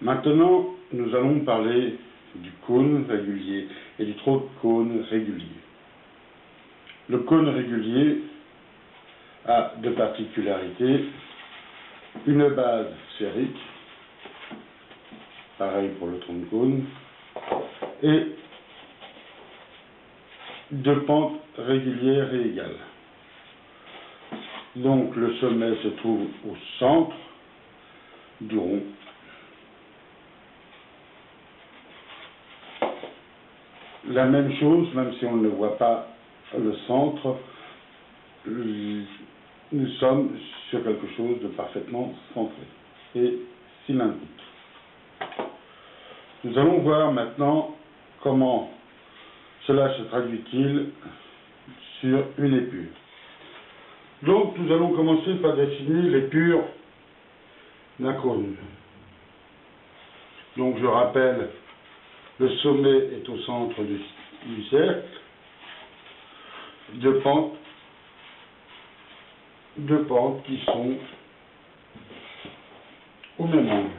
Maintenant, nous allons parler du cône régulier et du tronc de cône régulier. Le cône régulier a deux particularités. Une base sphérique, pareil pour le tronc de cône, et deux pentes régulières et égales. Donc le sommet se trouve au centre du rond. La même chose, même si on ne voit pas le centre, nous sommes sur quelque chose de parfaitement centré et cylindrique. Nous allons voir maintenant comment cela se traduit-il sur une épure. Donc nous allons commencer par dessiner l'épure d'un cône. Donc je rappelle, le sommet est au centre du cercle, deux pentes qui sont au même angle.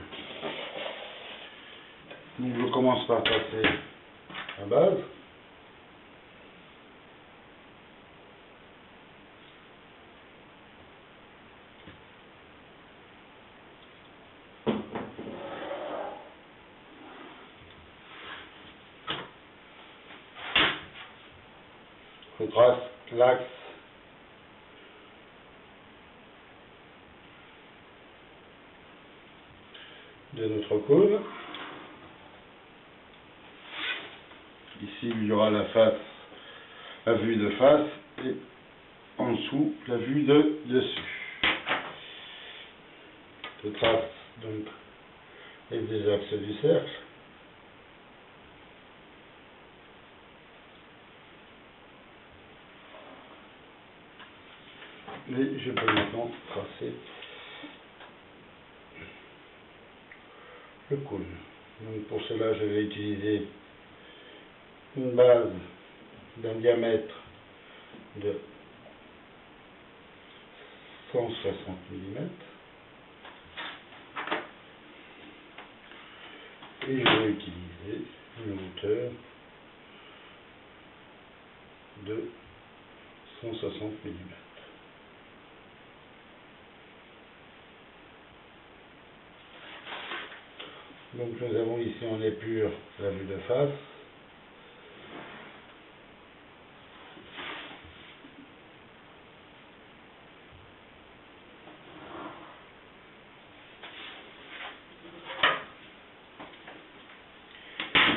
Donc je commence par tracer la base. Je trace l'axe de notre cône. Ici, il y aura la vue de face, et en dessous, la vue de dessus. Je trace donc les deux axes du cercle. Et je peux maintenant tracer le cône. Donc pour cela, je vais utiliser une base d'un diamètre de 160 mm et je vais utiliser une hauteur de 160 mm. Donc nous avons ici en épure la vue de face.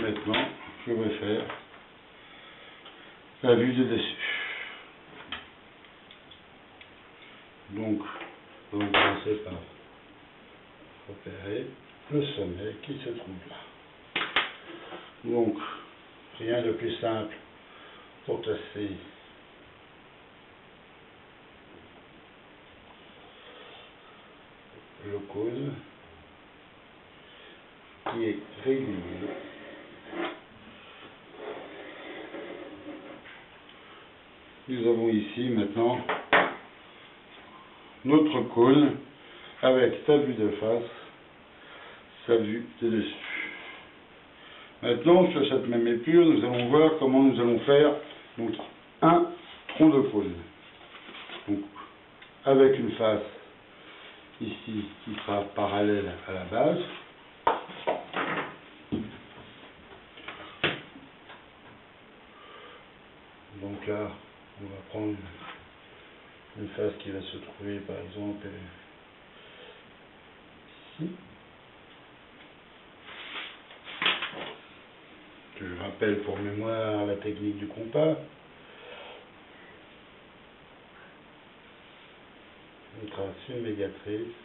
Maintenant, je vais faire la vue de dessus. Donc, on va commencer par repérer le sommet qui se trouve là. Donc, rien de plus simple pour tracer le cône qui est régulier. Nous avons ici maintenant notre cône avec sa vue de face, sa vue de dessus. Maintenant, sur cette même épure, nous allons voir comment nous allons faire donc, un tronc de cône. Donc, avec une face ici qui sera parallèle à la base. Donc là, on va prendre une face qui va se trouver par exemple ici. Je rappelle pour mémoire la technique du compas. On trace une médiatrice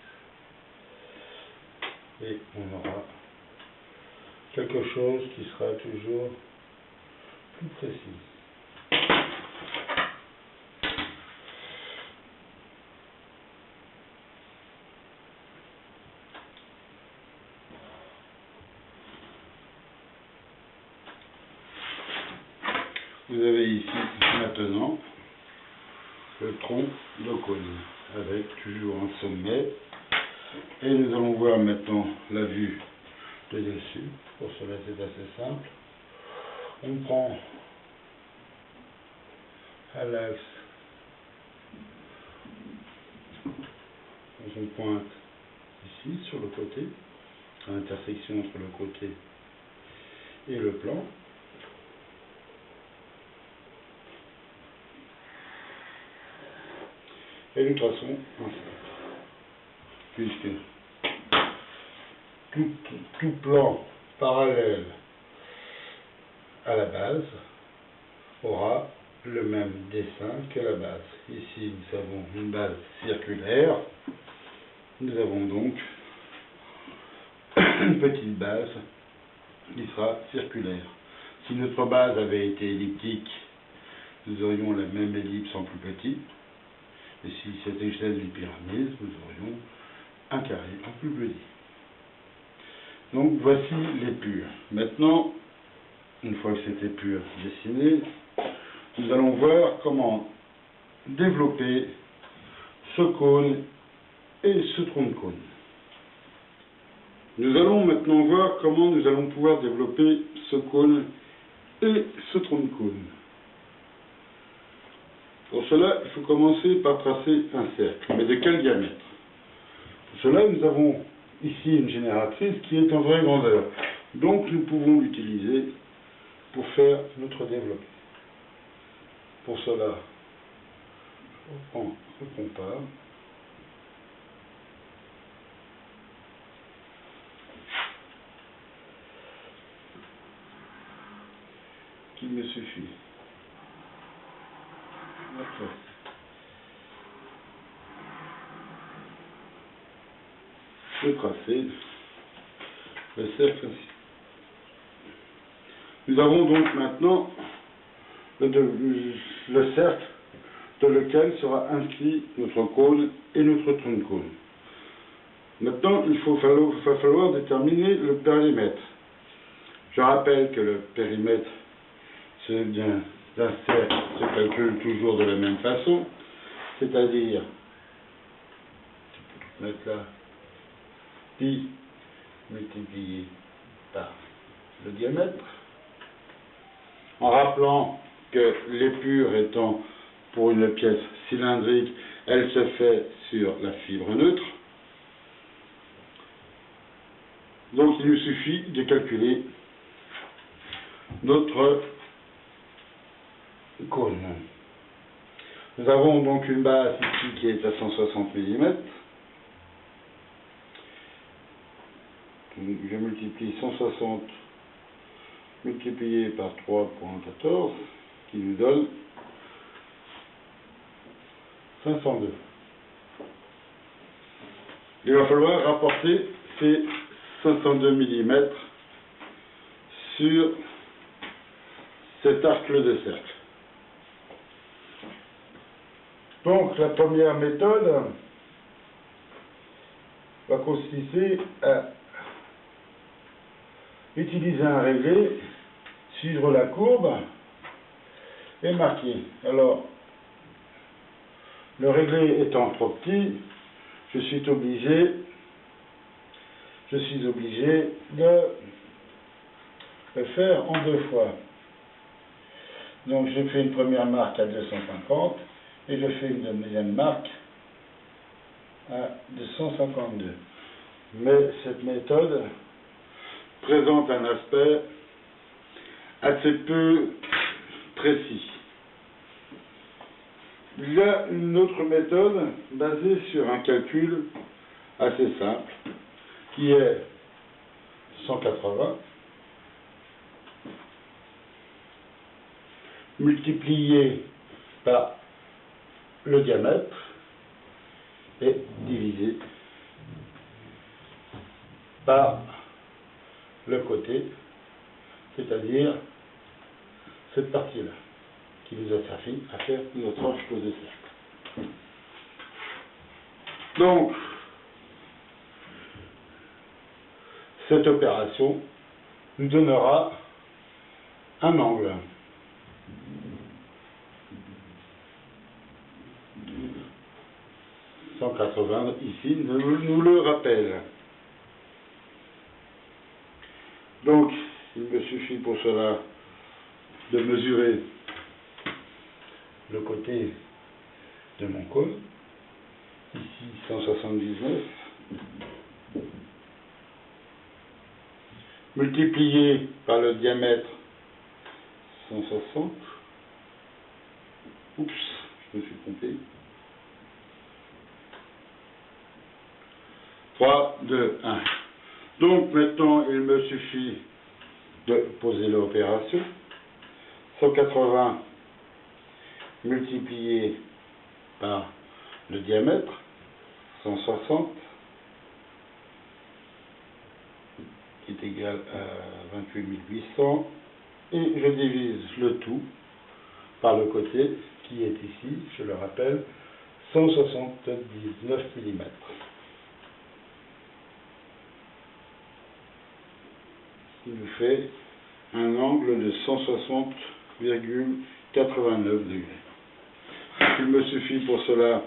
et on aura quelque chose qui sera toujours plus précis. Vous avez ici maintenant le tronc de cône avec toujours un sommet et nous allons voir maintenant la vue de dessus. Pour cela, c'est assez simple. On prend à l'axe, on pointe ici sur le côté, à l'intersection entre le côté et le plan. Et nous traçons un cercle, puisque tout plan parallèle à la base aura le même dessin que la base. Ici, nous avons une base circulaire. Nous avons donc une petite base qui sera circulaire. Si notre base avait été elliptique, nous aurions la même ellipse en plus petit. Et si c'était celle du pyramide, nous aurions un carré en plus petit. Donc voici l'épure. Maintenant, une fois que cette épure dessinée, nous allons voir comment développer ce cône et ce tronc de cône. Nous allons maintenant voir comment nous allons pouvoir développer ce cône et ce tronc de cône. Pour cela, il faut commencer par tracer un cercle. Mais de quel diamètre? Pour cela, nous avons ici une génératrice qui est en vraie grandeur. Donc, nous pouvons l'utiliser pour faire notre développement. Pour cela, je reprends le compas. Qu'il me suffit de tracer le cercle ainsi. Nous avons donc maintenant le cercle dans lequel sera inscrit notre cône et notre tronc de cône. Maintenant, il va falloir déterminer le périmètre. Je rappelle que le périmètre d'un cercle se calcule toujours de la même façon, c'est-à-dire, mettre là, pi multiplié par le diamètre, en rappelant que l'épure étant pour une pièce cylindrique, elle se fait sur la fibre neutre. Donc il nous suffit de calculer notre cône. Nous avons donc une base ici qui est à 160 mm. Je multiplie 160 multiplié par 3,14 qui nous donne 502. Il va falloir rapporter ces 502 mm sur cet arc de cercle. Donc la première méthode va consister à utiliser un réglé, suivre la courbe et marquer. Alors, le réglé étant trop petit, je suis obligé de le faire en deux fois. Donc je fais une première marque à 250 et je fais une deuxième marque à 252. Mais cette méthode présente un aspect assez peu précis. Il y a une autre méthode basée sur un calcul assez simple qui est 180 multiplié par le diamètre et divisé par le côté, c'est-à-dire cette partie-là, qui nous a servi à faire notre arc de cercle. Donc, cette opération nous donnera un angle. « 180 ici nous le rappelle. suffit pour cela de mesurer le côté de mon cône, ici 179, multiplié par le diamètre 160, oups, je me suis trompé, 3, 2, 1. Donc maintenant, il me suffit de poser l'opération. 180 multiplié par le diamètre, 160, qui est égal à 28 800, et je divise le tout par le côté qui est ici, je le rappelle, 179 mm. Ce qui nous fait un angle de 160,89 degrés. Il me suffit pour cela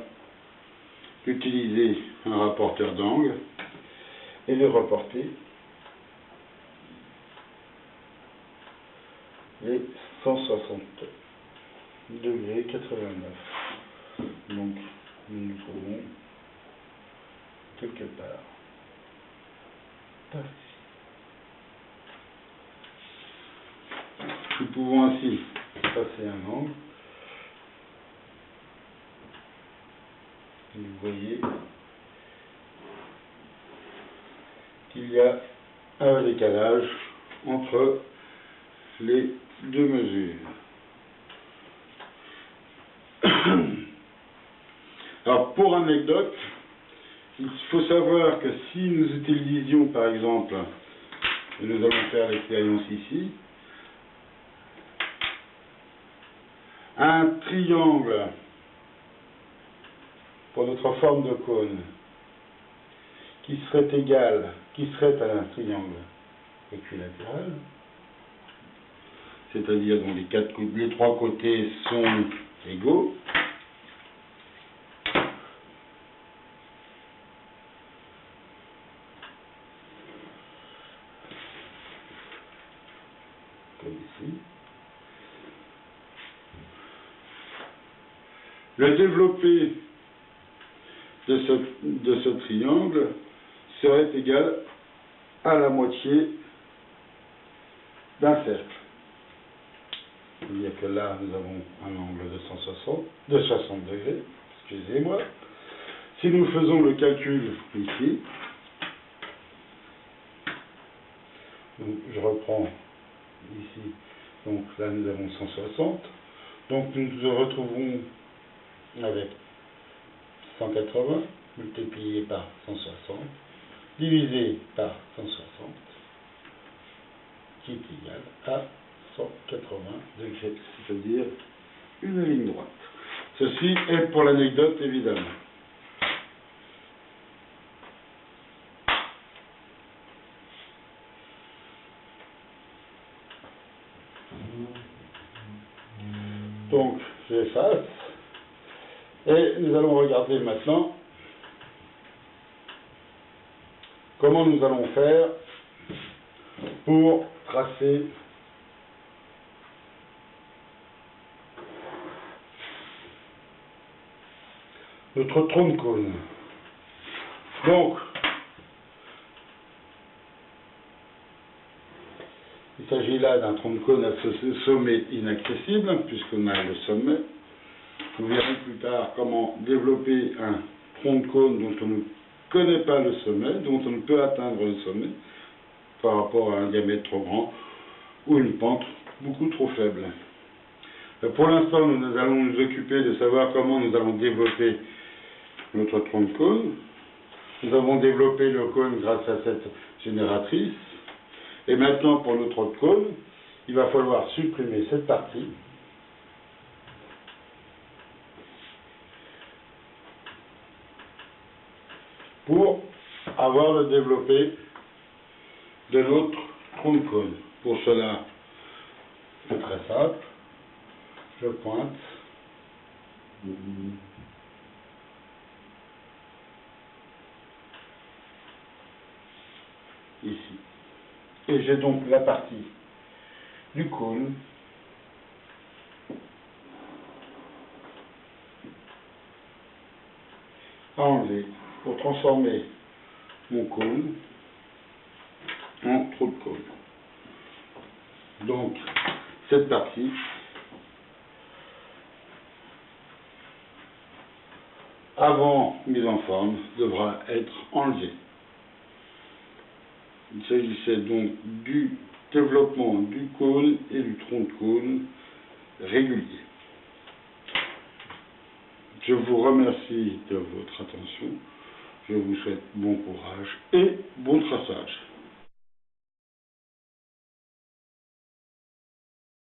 d'utiliser un rapporteur d'angle et de reporter les 160,89. Donc nous nous trouvons quelque part par ici. Nous pouvons ainsi passer un angle. Vous voyez qu'il y a un décalage entre les deux mesures. Alors, pour anecdote, il faut savoir que si nous utilisions, par exemple, et nous allons faire l'expérience ici, un triangle pour notre forme de cône qui serait à un triangle équilatéral, c'est-à-dire dont les trois côtés sont égaux, comme ici. Le développé de ce triangle serait égal à la moitié d'un cercle. C'est-à-dire que là, nous avons un angle de 60 degrés, excusez-moi. Si nous faisons le calcul ici, donc je reprends ici, donc là nous avons 160, donc nous nous retrouvons avec 180 multiplié par 160 divisé par 160 qui est égal à 180 degrés, c'est-à-dire une ligne droite. Ceci est pour l'anecdote évidemment. Donc j'efface et nous allons regarder maintenant comment nous allons faire pour tracer notre tronc de cône. Donc, il s'agit là d'un tronc de cône à ce sommet inaccessible, puisqu'on a le sommet. Nous verrons plus tard comment développer un tronc de cône dont on ne connaît pas le sommet, dont on ne peut atteindre le sommet, par rapport à un diamètre trop grand ou une pente beaucoup trop faible. Pour l'instant, nous allons nous occuper de savoir comment nous allons développer notre tronc de cône. Nous avons développé le cône grâce à cette génératrice. Et maintenant, pour notre tronc de cône, il va falloir supprimer cette partie pour avoir le développé de notre tronc de cône. Pour cela, c'est très simple. Je pointe. Ici. Et j'ai donc la partie du cône à enlever pour transformer mon cône en trop de cône. Donc, cette partie avant mise en forme devra être enlevée. Il s'agissait donc du développement du cône et du tronc de cône régulier. Je vous remercie de votre attention. Je vous souhaite bon courage et bon traçage.